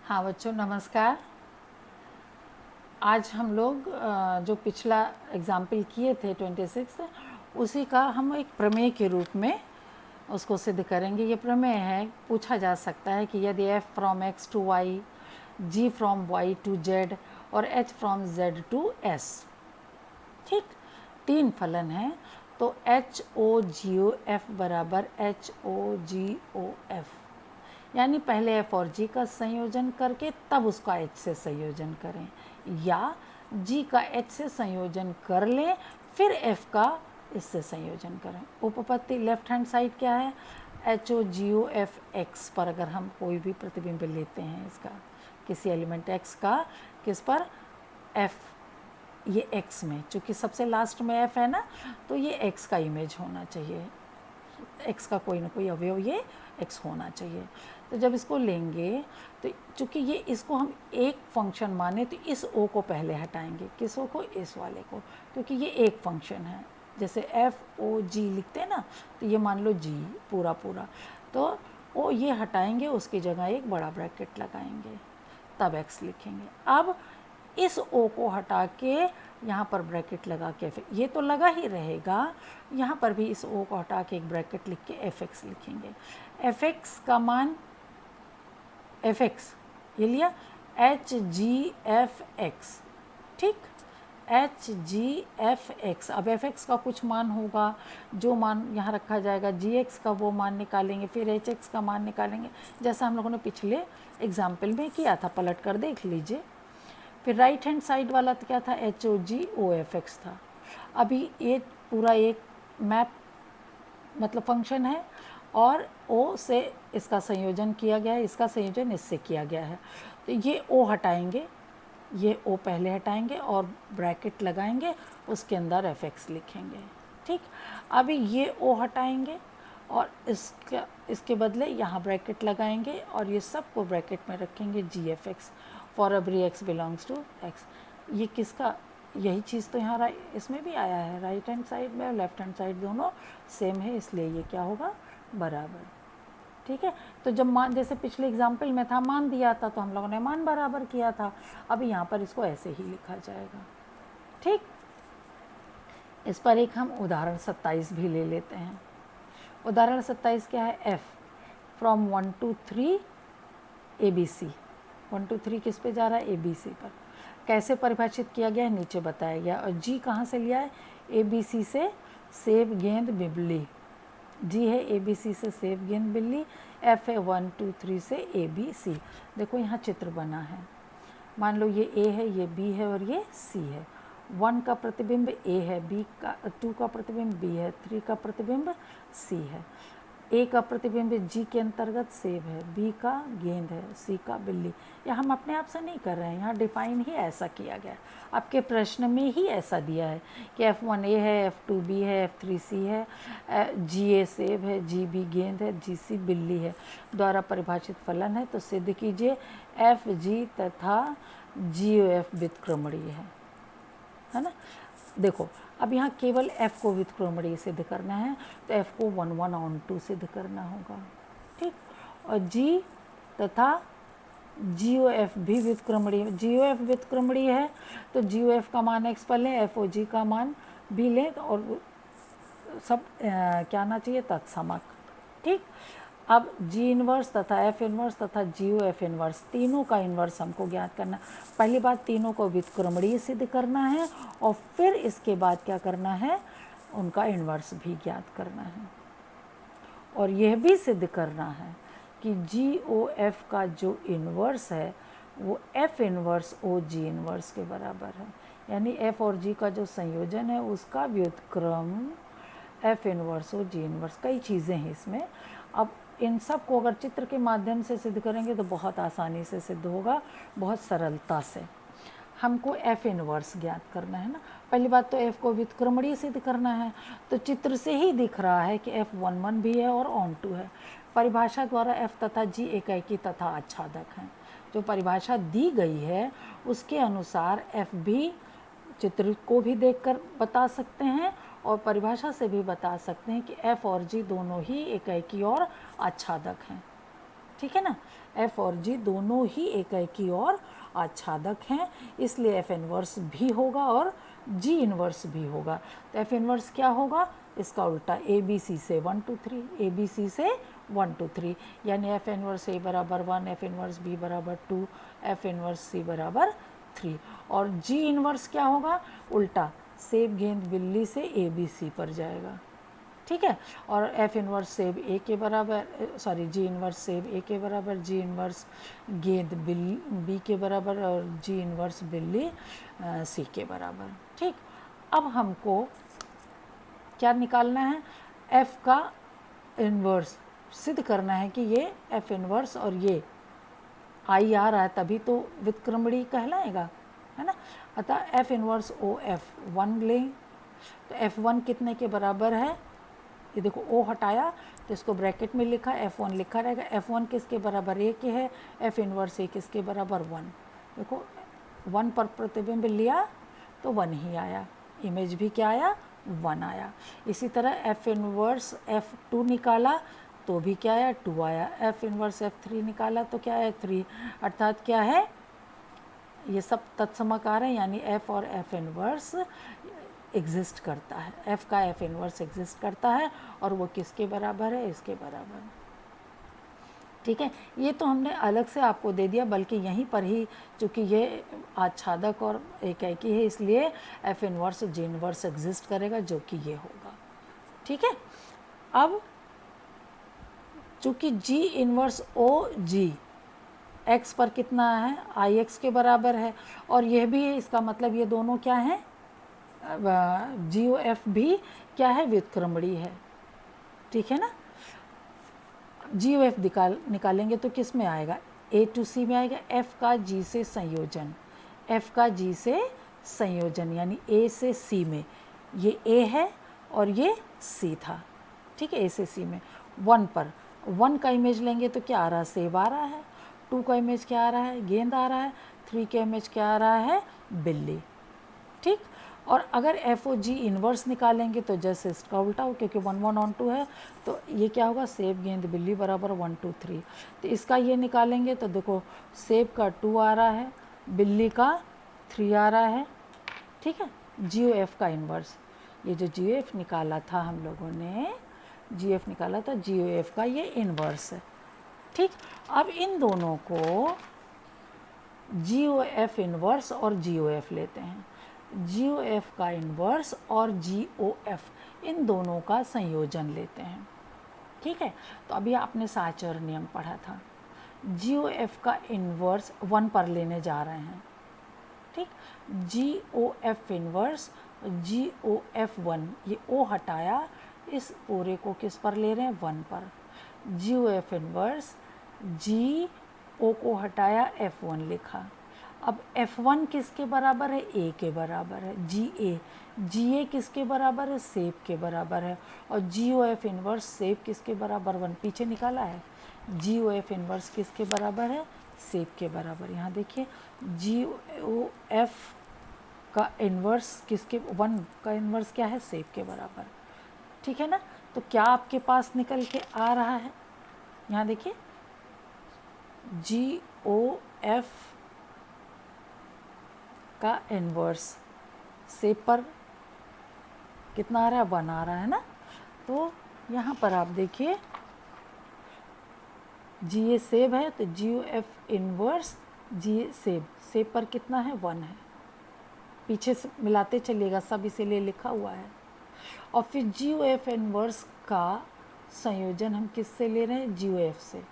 हाँ बच्चों नमस्कार। आज हम लोग जो पिछला एग्जाम्पल किए थे 26 उसी का हम एक प्रमेय के रूप में उसको सिद्ध करेंगे। ये प्रमेय है, पूछा जा सकता है कि यदि f from x to y, g from y to z और h from z to s, ठीक, तीन फलन हैं, तो H O G O F बराबर H O G O F, यानी पहले f और g का संयोजन करके तब उसका h से संयोजन करें, या g का h से संयोजन कर लें फिर f का इससे संयोजन करें। उपपत्ति लेफ्ट हैंड साइड क्या है, H O G O F x पर अगर हम कोई भी प्रतिबिंब लेते हैं इसका, किसी एलिमेंट x का, किस पर, f, ये x में, चूँकि सबसे लास्ट में f है ना, तो ये x का इमेज होना चाहिए, x का कोई ना कोई अवयव ये x होना चाहिए। तो जब इसको लेंगे तो चूँकि ये इसको हम एक फंक्शन माने तो इस o को पहले हटाएंगे, किस o को, इस वाले को, क्योंकि ये एक फंक्शन है। जैसे एफ ओ जी लिखते हैं ना, तो ये मान लो g पूरा पूरा, तो o ये हटाएंगे, उसकी जगह एक बड़ा ब्रैकेट लगाएंगे, तब x लिखेंगे। अब इस o को हटा के यहाँ पर ब्रैकेट लगा के ये तो लगा ही रहेगा, यहाँ पर भी इस o को हटा के एक ब्रैकेट लिख के fx लिखेंगे। fx का मान, fx ये लिया एच जी एफ एक्स, ठीक, एच जी एफ एक्स। अब एफ एक्स का कुछ मान होगा, जो मान यहाँ रखा जाएगा, जी एक्स का वो मान निकालेंगे, फिर एच एक्स का मान निकालेंगे, जैसा हम लोगों ने पिछले एग्जाम्पल में किया था, पलट कर देख लीजिए। फिर राइट हैंड साइड वाला तो क्या था, H O G O F x था। अभी ये पूरा एक मैप मतलब फंक्शन है और ओ से इसका संयोजन किया गया है, इसका संयोजन इससे किया गया है, तो ये ओ हटाएंगे, ये ओ पहले हटाएंगे और ब्रैकेट लगाएंगे, उसके अंदर एफ एक्स लिखेंगे, ठीक। अभी ये ओ हटाएंगे और इसके बदले यहाँ ब्रैकेट लगाएंगे और ये सब को ब्रैकेट में रखेंगे, G F X for every X belongs to X. ये किसका, यही चीज़ तो यहाँ इसमें भी आया है, राइट हैंड साइड में और लेफ्ट हैंड साइड दोनों सेम है, इसलिए ये क्या होगा, बराबर, ठीक है। तो जब मान, जैसे पिछले एग्जाम्पल में था, मान दिया था तो हम लोगों ने मान बराबर किया था, अब यहाँ पर इसको ऐसे ही लिखा जाएगा, ठीक। इस पर एक हम उदाहरण 27 भी ले लेते हैं। उदाहरण 27 क्या है, f from 1 to 3 ABC, 1 to 3 किस पे जा रहा है, ABC पर, कैसे परिभाषित किया गया है नीचे बताया गया। और G कहाँ से लिया है, ABC से सेब गेंद बिल्ली, G है ABC से सेब गेंद बिल्ली, F है 1 2 3 से ABC। देखो यहाँ चित्र बना है, मान लो ये A है, ये B है और ये C है। 1 का प्रतिबिंब A है, B का 2 का प्रतिबिंब B है, 3 का प्रतिबिंब C है। A का प्रतिबिंब G के अंतर्गत सेब है, B का गेंद है, C का बिल्ली। या हम अपने आप से नहीं कर रहे हैं, यहाँ डिफाइन ही ऐसा किया गया है, आपके प्रश्न में ही ऐसा दिया है कि F1A है, F2B है, F3C है, GA सेब है, GB गेंद है, GC बिल्ली है, द्वारा परिभाषित फलन है। तो सिद्ध कीजिए FG तथा GOF व्युत्क्रमणीय है ना। देखो अब यहाँ केवल f को व्युत्क्रमणीय सिद्ध करना है, तो f को 1 1 ऑन 2 सिद्ध करना होगा, ठीक। और g तथा GOF भी व्युत्क्रमणीय, GOF व्युत्क्रमणीय है तो GOF का मान x पर लें, FOG का मान भी लें, और सब क्या आना चाहिए, तत्समक, ठीक। अब G इन्वर्स तथा F इन्वर्स तथा GOF इन्वर्स, तीनों का इन्वर्स हमको ज्ञात करना। पहली बात, तीनों को व्युत्क्रमणीय सिद्ध करना है और फिर इसके बाद क्या करना है, उनका इन्वर्स भी ज्ञात करना है। और यह भी सिद्ध करना है कि GOF का जो इन्वर्स है वो F इन्वर्स OG इन्वर्स के बराबर है, यानी F और G का जो संयोजन है उसका व्युत्क्रम F इन्वर्स OG इन्वर्स। कई चीज़ें हैं इसमें, अब इन सब को अगर चित्र के माध्यम से सिद्ध करेंगे तो बहुत आसानी से सिद्ध होगा, बहुत सरलता से। हमको F इन्वर्स ज्ञात करना है ना, पहली बात तो F को व्युत्क्रमणीय सिद्ध करना है, तो चित्र से ही दिख रहा है कि F 1 1 भी है और ऑन 2 है। परिभाषा द्वारा F तथा G एकाएकी तथा आच्छादक हैं, जो परिभाषा दी गई है उसके अनुसार F भी चित्र को भी देखकर बता सकते हैं और परिभाषा से भी बता सकते हैं कि F और G दोनों ही एकाएकी और आच्छादक हैं, ठीक। ठीक है ना। एफ और जी दोनों ही एकाएकी और आच्छादक हैं, इसलिए एफ इनवर्स भी होगा और जी इनवर्स भी होगा। तो एफ इनवर्स क्या होगा, इसका उल्टा ए बी सी से 1 2 3, ए बी सी से 1 2 3, यानी एफ इनवर्स ए बराबर 1, एफ इनवर्स बी बराबर 2, एफ इनवर्स सी बराबर 3। और जी इनवर्स क्या होगा, उल्टा सेब गेंद बिल्ली से ए बी सी पर जाएगा, ठीक है। और एफ इनवर्स सेब ए के बराबर, सॉरी जी इनवर्स सेब ए के बराबर, जी इनवर्स गेंद बी के बराबर और जी इनवर्स बिल्ली सी के बराबर, ठीक। अब हमको क्या निकालना है, एफ का इनवर्स सिद्ध करना है कि ये एफ इनवर्स और ये आई आ रहा है तभी तो व्युत्क्रमणी कहलाएगा, है ना। अतः एफ इनवर्स ओ एफ 1 लें, तो एफ 1 कितने के बराबर है, ये देखो ओ हटाया तो इसको ब्रैकेट में लिखा, F1 लिखा रहेगा। F1 किसके बराबर ए के है, एफ इनवर्स ए किसके बराबर 1। देखो 1 पर प्रतिबिंब लिया तो 1 ही आया, इमेज भी क्या आया, 1 आया। इसी तरह एफ इनवर्स F2 निकाला तो भी क्या आया, 2 आया। एफ इनवर्स F3 निकाला तो क्या आया, 3। अर्थात क्या है, ये सब तत्समकार है, यानी एफ और एफ इनवर्स एग्जिस्ट करता है, एफ का एफ इनवर्स एग्जिस्ट करता है और वो किसके बराबर है, इसके बराबर, ठीक है। ये तो हमने अलग से आपको दे दिया, बल्कि यहीं पर ही चूँकि ये आच्छादक और एकाएकी है इसलिए एफ इनवर्स जी इनवर्स एग्जिस्ट करेगा, जो कि ये होगा, ठीक है। अब चूँकि जी इनवर्स ओ जी एक्स पर कितना है, आई एक्स के बराबर है, और यह भी है, इसका मतलब ये दोनों क्या हैं, जी ओ एफ भी क्या है, व्युत्क्रमणी है, ठीक है ना। जी ओ एफ निकालेंगे तो किस में आएगा, ए टू सी में आएगा, एफ का जी से संयोजन, एफ का जी से संयोजन यानी ए से सी में, ये ए है और ये सी था, ठीक है। ए से सी में 1 पर 1 का इमेज लेंगे तो क्या आ रहा है, सेब आ रहा है। 2 का इमेज क्या आ रहा है, गेंद आ रहा है। 3 का इमेज क्या आ रहा है, बिल्ली, ठीक। और अगर एफ ओ जी इन्वर्स निकालेंगे तो जैसे इसका उल्टा हो, क्योंकि 1 1 ऑन 2 है तो ये क्या होगा, सेब गेंद बिल्ली बराबर 1 2 3। तो इसका ये निकालेंगे तो देखो सेब का 2 आ रहा है, बिल्ली का 3 आ रहा है, ठीक है। जी ओ एफ का इन्वर्स, ये जो जी ओ एफ निकाला था हम लोगों ने, जी एफ निकाला था, जी ओ एफ का ये इन्वर्स है, ठीक। अब इन दोनों को जी ओ एफ इन्वर्स और जी ओ एफ लेते हैं, जी ओ एफ का इन्वर्स और जी ओ एफ इन दोनों का संयोजन लेते हैं, ठीक है। तो अभी आपने साचर नियम पढ़ा था, जी ओ एफ का इन्वर्स 1 पर लेने जा रहे हैं, ठीक। जी ओ एफ इन्वर्स जी ओ एफ 1, ये ओ हटाया, इस पूरे को किस पर ले रहे हैं, 1 पर। जी ओ एफ इन्वर्स जी ओ को हटाया, F1 लिखा। अब F1 किसके बराबर है, ए के बराबर है, जी ए किसके बराबर है, सेब के बराबर है। और जी ओ एफ इन्वर्स सेब किसके बराबर, 1 पीछे निकाला है, जी ओ एफ इन्वर्स किसके बराबर है, सेब के बराबर। यहाँ देखिए जी ओ एफ का इन्वर्स किसके, 1 का इन्वर्स क्या है, सेब के बराबर, ठीक है ना। तो क्या आपके पास निकल के आ रहा है, यहाँ देखिए जी ओ एफ का इन्वर्स सेब पर कितना आ रहा है, 1 आ रहा है ना। तो यहाँ पर आप देखिए जी ए सेब है तो जी ओ एफ इन्वर्स जी ए सेब, सेब पर कितना है, 1 है, पीछे से मिलाते चलिएगा, सब इसीलिए लिखा हुआ है। और फिर जी ओ एफ इन्वर्स का संयोजन हम किससे ले रहे हैं, जी ओ एफ से,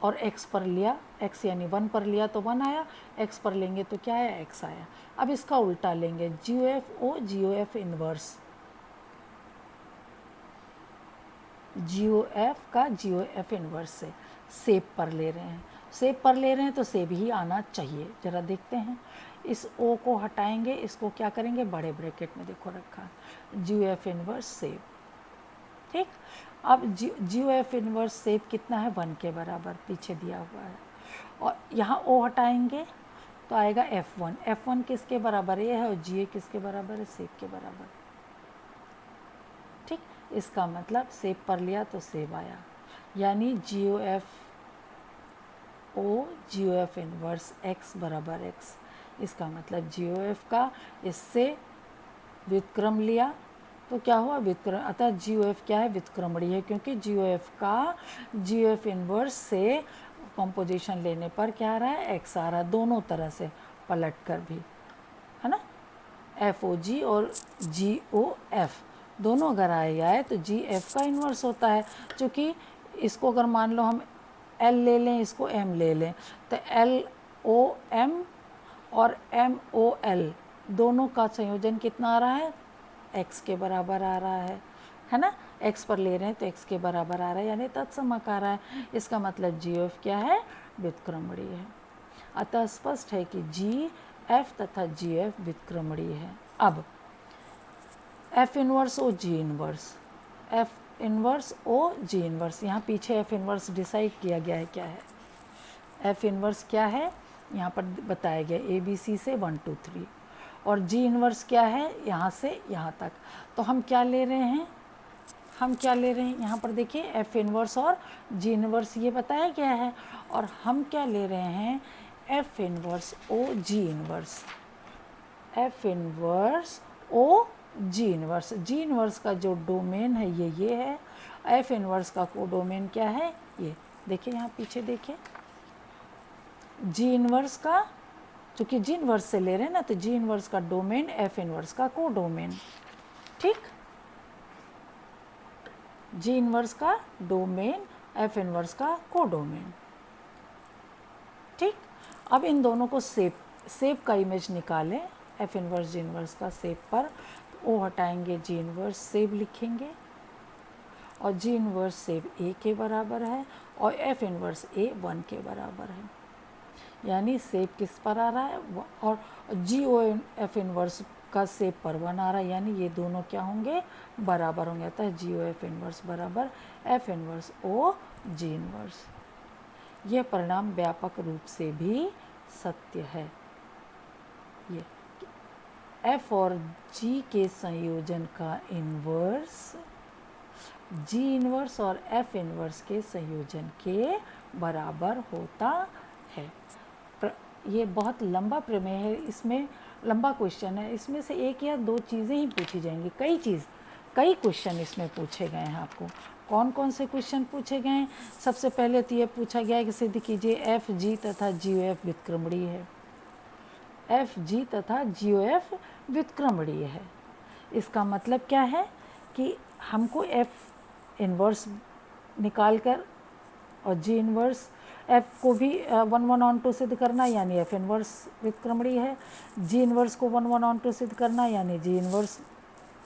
और x पर लिया, x यानी 1 पर लिया तो 1 आया, x पर लेंगे तो क्या आया, x आया। अब इसका उल्टा लेंगे, जी O F O G O F inverse, जी ओ एफ का जी ओ एफ इन्वर्स से सेब पर ले रहे हैं, सेब पर ले रहे हैं तो सेब ही आना चाहिए। ज़रा देखते हैं, इस ओ को हटाएंगे, इसको क्या करेंगे, बड़े ब्रैकेट में देखो रखा, जी ओ एफ इन्वर्स सेब, ठीक। अब जी ओ एफ इन्वर्स सेब कितना है, 1 के बराबर, पीछे दिया हुआ है। और यहाँ ओ हटाएंगे तो आएगा F1, F1 किसके बराबर, ये है, और जी ए किसके बराबर है, सेब के बराबर, ठीक। इसका मतलब सेब पर लिया तो सेब आया, यानी GOF इनवर्स x बराबर x। इसका मतलब GOF का इससे व्युत्क्रम लिया तो क्या हुआ, व्युत्क्रम, अतः GOF क्या है, व्युत्क्रमणीय है, क्योंकि GOF का GOF इनवर्स से कंपोजिशन लेने पर क्या आ रहा है, x आ रहा है, दोनों तरह से पलट कर भी, है ना। FOG और GOF दोनों अगर आए तो GF का इन्वर्स होता है, क्योंकि इसको अगर मान लो हम L ले लें, इसको M ले लें, तो LOM और MOL दोनों का संयोजन कितना आ रहा है, x के बराबर आ रहा है ना। x पर ले रहे हैं तो x के बराबर आ रहा है, यानी तत्समक आ रहा है। इसका मतलब GOF क्या है, व्युत्क्रमणीय है। अतः स्पष्ट है कि GF तथा GF व्युत्क्रमणीय है। अब F inverse O G inverse, F inverse O G inverse, यहाँ पीछे F इनवर्स डिसाइड किया गया है क्या है। F इनवर्स क्या है, यहाँ पर बताया गया ABC से 1 2 3, और G इनवर्स क्या है, यहाँ से यहाँ तक। तो हम क्या ले रहे हैं, यहाँ पर देखिए F इनवर्स और G इनवर्स ये बताया गया है, और हम क्या ले रहे हैं, F inverse O G inverse, F inverse O G inverse. G inverse का जो डोमेन है ये है, F इनवर्स का को डोमेन क्या है, ये देखिए, यहाँ पीछे देखिए, G इनवर्स का, क्योंकि G इनवर्स से ले रहे हैं ना, तो G इनवर्स का डोमेन F इनवर्स का को डोमेन, ठीक, G इनवर्स का डोमेन F इनवर्स का को डोमेन, ठीक। अब इन दोनों को सेप का इमेज निकालें, F इनवर्स G इनवर्स का सेप पर, तो O हटाएंगे, G इनवर्स सेप लिखेंगे, और G इनवर्स सेप A के बराबर है, और F इनवर्स A 1 के बराबर है, यानी सेप किस पर आ रहा है, और GOF इनवर्स का सेप पर 1 आ रहा है, यानी ये दोनों क्या होंगे, बराबर होंगे। अतः GOF इनवर्स बराबर F inverse O G inverse. यह परिणाम व्यापक रूप से भी सत्य है। ये F और G के संयोजन का इनवर्स G इनवर्स और F इनवर्स के संयोजन के बराबर होता है। ये बहुत लंबा प्रमेय है, इसमें लंबा क्वेश्चन है, इसमें से एक या दो चीज़ें ही पूछी जाएंगी, कई क्वेश्चन इसमें पूछे गए हैं। आपको कौन कौन से क्वेश्चन पूछे गए हैं, सबसे पहले तो ये पूछा गया है कि सिद्ध कीजिए FG तथा GOF व्युत्क्रमणीय है। FG तथा GOF व्युत्क्रमणीय है, इसका मतलब क्या है कि हमको F इनवर्स निकाल कर और G इनवर्स F को भी 1 1 ऑन 2 सिद्ध करना, यानी F इनवर्स व्युत्क्रमणीय है। G इनवर्स को 1 1 ऑन 2 सिद्ध करना, यानी G इनवर्स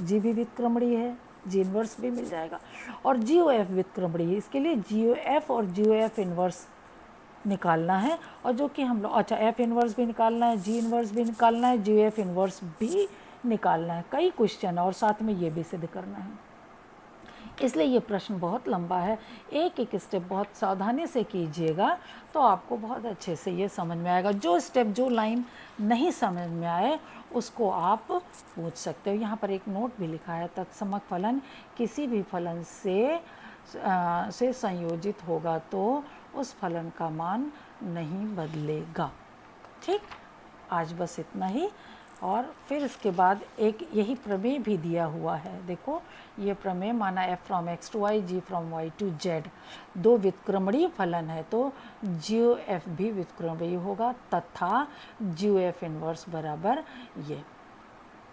G भी व्युत्क्रमणीय है, G इनवर्स भी मिल जाएगा। और GOF व्युत्क्रमणीय है, इसके लिए GOF और GOF इनवर्स निकालना है, और जो कि हम लोग, अच्छा, F इनवर्स भी निकालना है, G इनवर्स भी निकालना है, GOF इनवर्स भी निकालना है, कई क्वेश्चन, और साथ में ये भी सिद्ध करना है। इसलिए ये प्रश्न बहुत लंबा है, एक एक स्टेप बहुत सावधानी से कीजिएगा तो आपको बहुत अच्छे से ये समझ में आएगा। जो स्टेप, जो लाइन नहीं समझ में आए उसको आप पूछ सकते हो। यहाँ पर एक नोट भी लिखा है, तत्समक फलन किसी भी फलन से संयोजित होगा तो उस फलन का मान नहीं बदलेगा। ठीक, आज बस इतना ही। और फिर इसके बाद एक यही प्रमेय भी दिया हुआ है, देखो ये प्रमेय माना F from X to Y, G from Y to Z दो व्युत्क्रमणीय फलन है तो GOF भी व्युत्क्रमणीय होगा तथा GOF इनवर्स बराबर ये,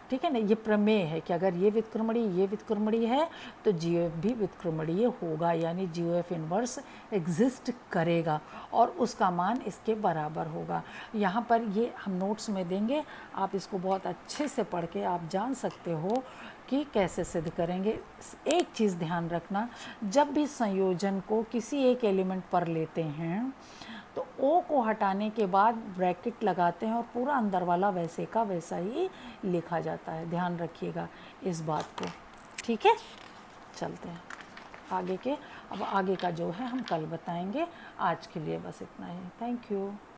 ठीक है ना। ये प्रमेय है कि अगर ये व्युत्क्रमणीय है तो GOF भी व्युत्क्रमणीय होगा, यानी GOF इनवर्स एग्जिस्ट करेगा और उसका मान इसके बराबर होगा। यहाँ पर ये हम नोट्स में देंगे, आप इसको बहुत अच्छे से पढ़ के आप जान सकते हो कि कैसे सिद्ध करेंगे। एक चीज़ ध्यान रखना, जब भी संयोजन को किसी एक एलिमेंट पर लेते हैं तो O को हटाने के बाद ब्रैकेट लगाते हैं और पूरा अंदर वाला वैसे का वैसा ही लिखा जाता है, ध्यान रखिएगा इस बात को, ठीक है। चलते हैं आगे के, अब आगे का जो है हम कल बताएंगे। आज के लिए बस इतना ही, थैंक यू।